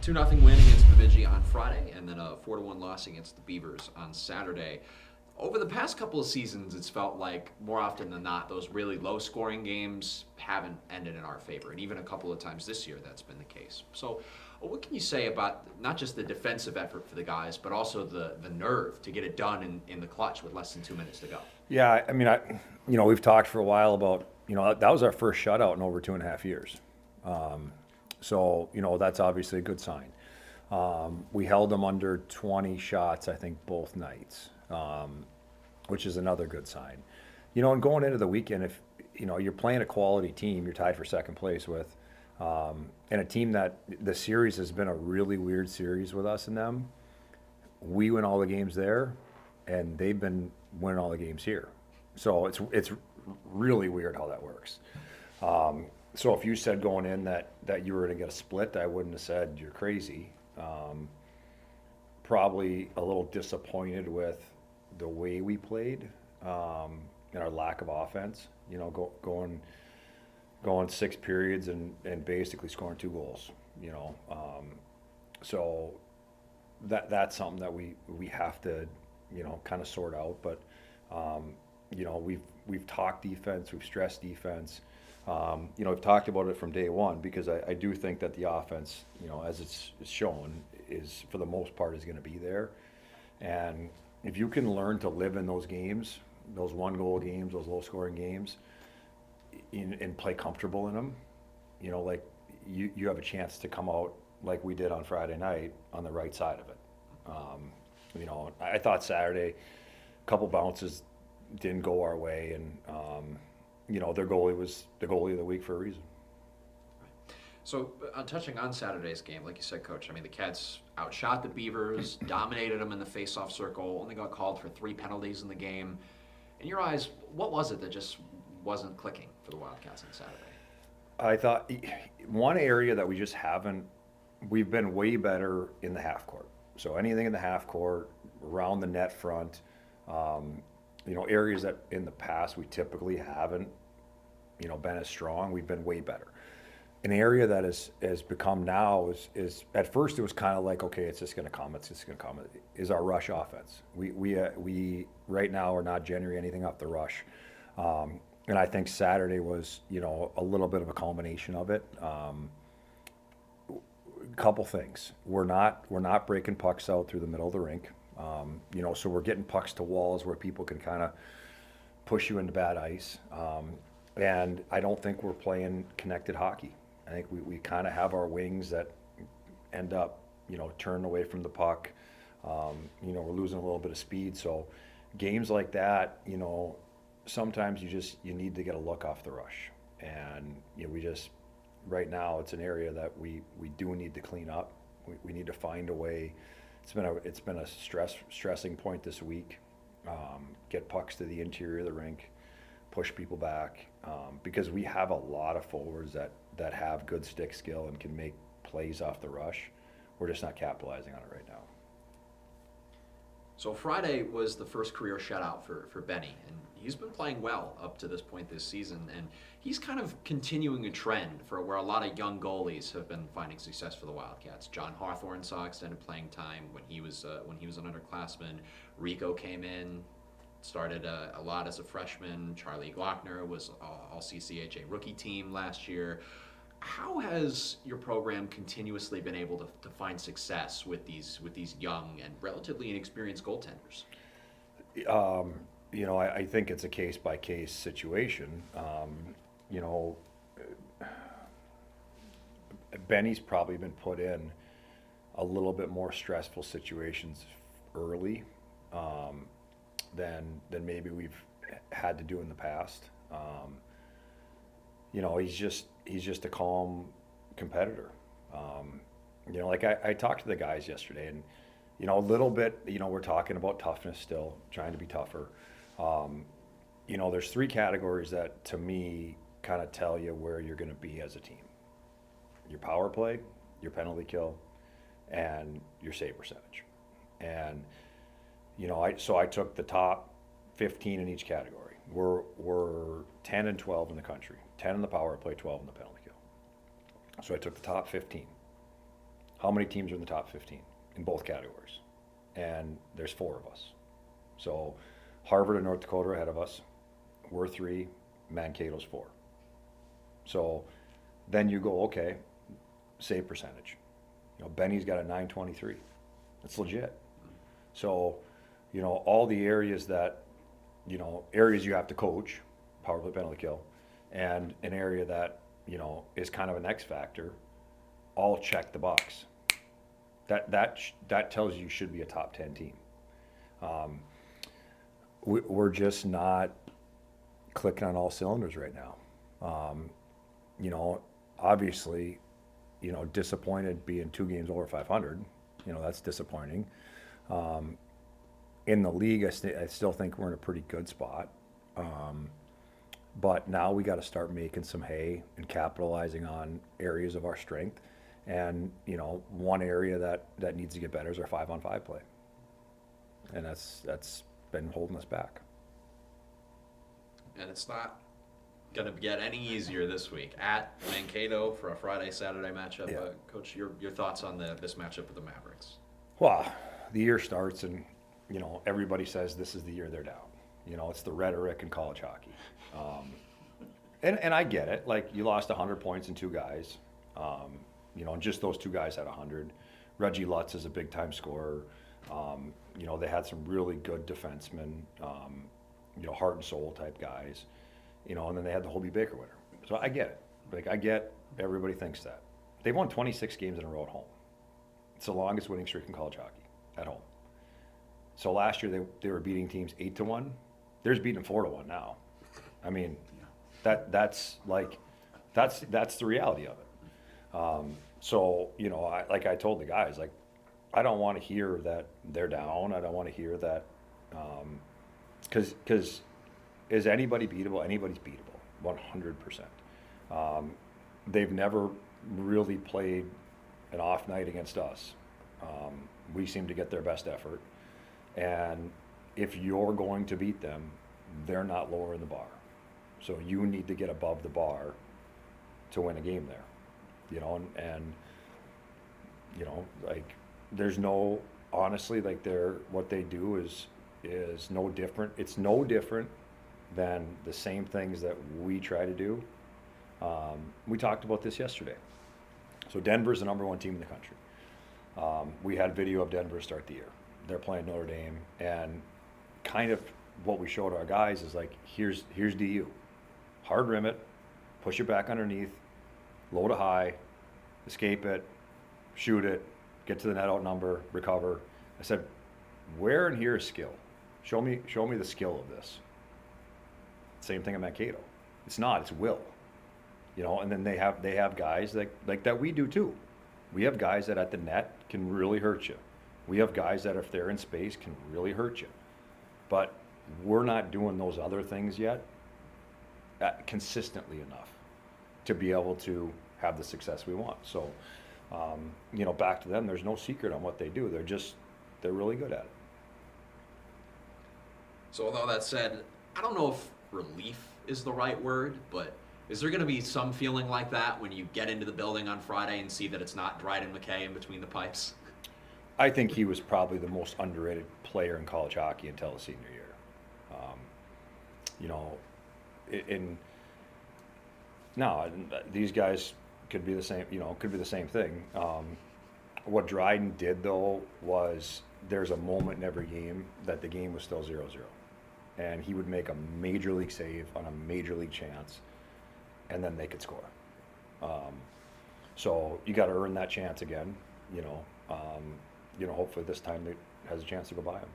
2-0 win against Bemidji on Friday, and then a 4-1 loss against the Beavers on Saturday. Over the past couple of seasons, it's felt like more often than not, those really low-scoring games haven't ended in our favor, and even a couple of times this year that's been the case. So what can you say about not just the defensive effort for the guys, but also the nerve to get it done in the clutch with less than 2 minutes to go? Yeah, I mean, we've talked for a while about, that was our first shutout in over 2.5 years. So, that's obviously a good sign. We held them under 20 shots, I think, both nights, which is another good sign. And going into the weekend, if, you're playing a quality team, you're tied for second place with, and a team that the series has been a really weird series with us and them. We win all the games there, and they've been winning all the games here. So it's really weird how that works. So if you said going in that you were going to get a split, I wouldn't have said you're crazy. Probably a little disappointed with the way we played and our lack of offense. Going 6 periods and basically scoring 2 goals. So that's something that we have to kind of sort out. But we've talked defense, we've stressed defense. We've talked about it from day one because I do think that the offense, as it's shown, is for the most part is going to be there. And if you can learn to live in those games, those 1-goal games, those low-scoring games, and play comfortable in them, like you have a chance to come out like we did on Friday night on the right side of it. I thought Saturday, a couple bounces didn't go our way, and their goalie was the goalie of the week for a reason. So, touching on Saturday's game, like you said, Coach, I mean, the Cats outshot the Beavers, dominated them in the face-off circle, only got called for 3 penalties in the game. In your eyes, what was it that just wasn't clicking for the Wildcats on Saturday? I thought one area that we've been way better in the half court. So anything in the half court, around the net front, areas that in the past we typically haven't, been as strong, we've been way better. An area that has become now is at first it was kind of like, okay, it's just going to come, is our rush offense. We right now are not generating anything off the rush. And I think Saturday was, a little bit of a culmination of it. Couple things. We're not breaking pucks out through the middle of the rink. So we're getting pucks to walls where people can kind of push you into bad ice. And I don't think we're playing connected hockey. I think we kind of have our wings that end up, turned away from the puck. We're losing a little bit of speed. So games like that, sometimes you need to get a look off the rush. And, right now it's an area that we do need to clean up. We need to find a way. It's been a stressing point this week. Get pucks to the interior of the rink, push people back, because we have a lot of forwards that have good stick skill and can make plays off the rush. We're just not capitalizing on it right now. So Friday was the first career shutout for Benny, and he's been playing well up to this point this season, and he's kind of continuing a trend for where a lot of young goalies have been finding success for the Wildcats. John Hawthorne saw extended playing time when he was an underclassman. Rico came in, started a lot as a freshman. Charlie Glockner was all CCHA rookie team last year. How has your program continuously been able to find success with these young and relatively inexperienced goaltenders? I think it's a case-by-case situation. Benny's probably been put in a little bit more stressful situations early than maybe we've had to do in the past. He's just a calm competitor. Like I talked to the guys yesterday, and a little bit, we're talking about toughness still, trying to be tougher. There's 3 categories that to me kind of tell you where you're going to be as a team: your power play, your penalty kill, and your save percentage. And I took the top 15 in each category. We're 10 and 12 in the country, 10 in the power play, 12 in the penalty kill. So I took the top 15. how many teams are in the top 15 in both categories? And there's 4 of us. So Harvard and North Dakota are ahead of us. We're 3, Mankato's 4. So then you go, okay, save percentage. You know, Benny's got a 923. That's legit. So, you know, all the areas that, you know, areas you have to coach, power play, penalty kill, and an area that, you know, is kind of an X factor, all check the box. That tells you should be a top 10 team. We're just not clicking on all cylinders right now. You know, obviously, you know, disappointed being 2 games over 500. You know, that's disappointing. In the league, I still think we're in a pretty good spot. But now we got to start making some hay and capitalizing on areas of our strength. And, you know, one area that needs to get better is our 5-on-5 play. And that's been holding us back. And it's not going to get any easier this week at Mankato for a Friday-Saturday matchup. Yeah. Coach, your thoughts on this matchup with the Mavericks? Well, the year starts and, you know, everybody says this is the year they're down. You know, it's the rhetoric in college hockey. And I get it. Like, you lost 100 points in 2 guys. You know, and just those 2 guys had 100. Reggie Lutz is a big-time scorer. You know, they had some really good defensemen, you know, heart and soul type guys. You know, and then they had the Hobie Baker winner. So I get it. Like, I get everybody thinks that. They've won 26 games in a row at home. It's the longest winning streak in college hockey at home. So last year they were beating teams 8-1. They're just beating them 4-1 now. I mean, that's the reality of it. So, you know, I told the guys, like, I don't want to hear that they're down. I don't want to hear that, because is anybody beatable? Anybody's beatable, 100%. They've never really played an off night against us. We seem to get their best effort. And if you're going to beat them, they're not lowering the bar. So you need to get above the bar to win a game there. You know, and you know, like, there's no, honestly, like, what they do is no different. It's no different than the same things that we try to do. We talked about this yesterday. So Denver's the number 1 team in the country. We had video of Denver to start the year. They're playing Notre Dame, and kind of what we showed our guys is, like, here's DU. Hard rim it, push it back underneath, load it high, escape it, shoot it, get to the net out number, recover. I said, where in here is skill? Show me the skill of this. Same thing at Mankato. It's not, it's will. You know, and then they have guys like that we do too. We have guys that at the net can really hurt you. We have guys that if they're in space can really hurt you. But we're not doing those other things yet consistently enough to be able to have the success we want. So, you know, back to them, there's no secret on what they do. They're really good at it. So with all that said, I don't know if relief is the right word, but is there going to be some feeling like that when you get into the building on Friday and see that it's not Dryden McKay in between the pipes? I think he was probably the most underrated player in college hockey until his senior year. You know, these guys could be the same. You know, could be the same thing. What Dryden did though was there's a moment in every game that the game was still 0-0, and he would make a major league save on a major league chance, and then they could score. So you got to earn that chance again. You know, hopefully this time it has a chance to go by him.